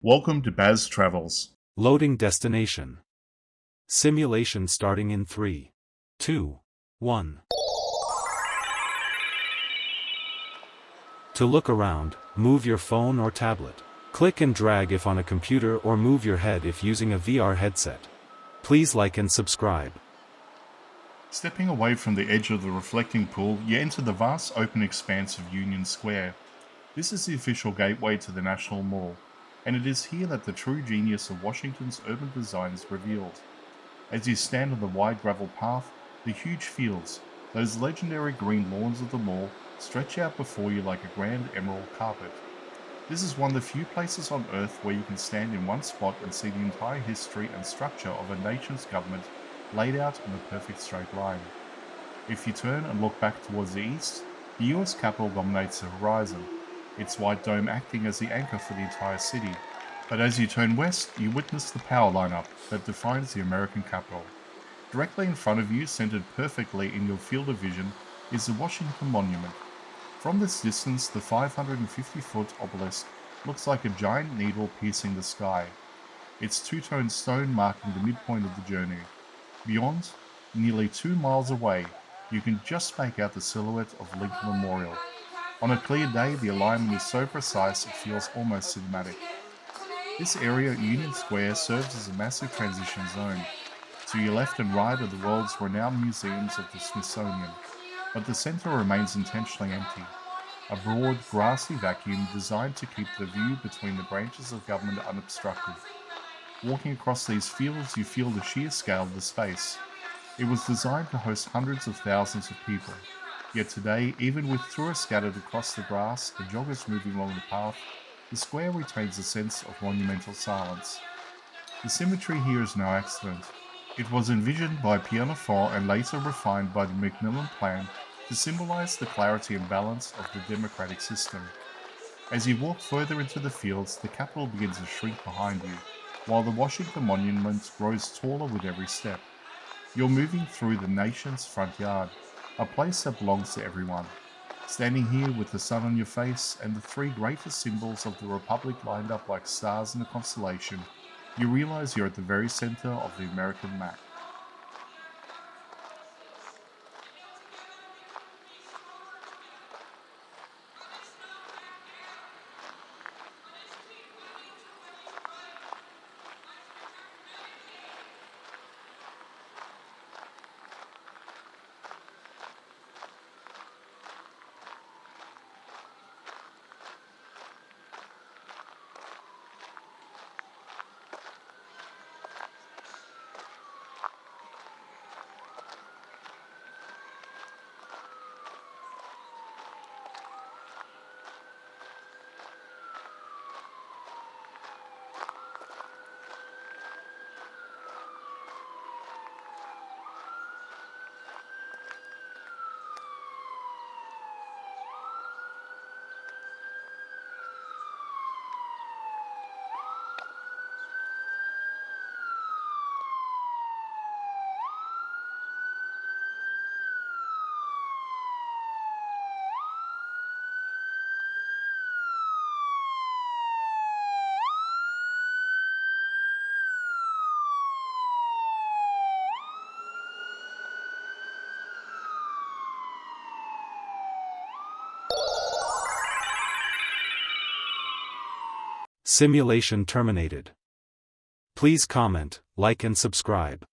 Welcome to Baz Travels. Loading destination. Simulation starting in 3, 2, 1. To look around, move your phone or tablet. Click and drag if on a computer or move your head if using a VR headset. Please like and subscribe. Stepping away from the edge of the reflecting pool, you enter the vast open expanse of Union Square. This is the official gateway to the National Mall, and it is here that the true genius of Washington's urban design is revealed. As you stand on the wide gravel path, the huge fields, those legendary green lawns of the mall, stretch out before you like a grand emerald carpet. This is one of the few places on Earth where you can stand in one spot and see the entire history and structure of a nation's government laid out in a perfect straight line. If you turn and look back towards the east, the US Capitol dominates the horizon, its white dome acting as the anchor for the entire city. But as you turn west, you witness the power lineup that defines the American Capitol. Directly in front of you, centered perfectly in your field of vision, is the Washington Monument. From this distance, the 550-foot obelisk looks like a giant needle piercing the sky, its two-toned stone marking the midpoint of the journey. Beyond, nearly 2 miles away, you can just make out the silhouette of Lincoln Memorial. On a clear day, the alignment is so precise it feels almost cinematic. This area, Union Square, serves as a massive transition zone. To your left and right are the world's renowned museums of the Smithsonian, but the center remains intentionally empty, a broad, grassy vacuum designed to keep the view between the branches of government unobstructed. Walking across these fields, you feel the sheer scale of the space. It was designed to host hundreds of thousands of people. Yet today, even with tourists scattered across the grass and joggers moving along the path, the square retains a sense of monumental silence. The symmetry here is no accident. It was envisioned by Pierre Lafont and later refined by the Macmillan Plan to symbolize the clarity and balance of the democratic system. As you walk further into the fields, the Capitol begins to shrink behind you, while the Washington Monument grows taller with every step. You're moving through the nation's front yard, a place that belongs to everyone. Standing here with the sun on your face and the three greatest symbols of the Republic lined up like stars in a constellation, you realize you're at the very center of the American map. Simulation terminated. Please comment, like and subscribe.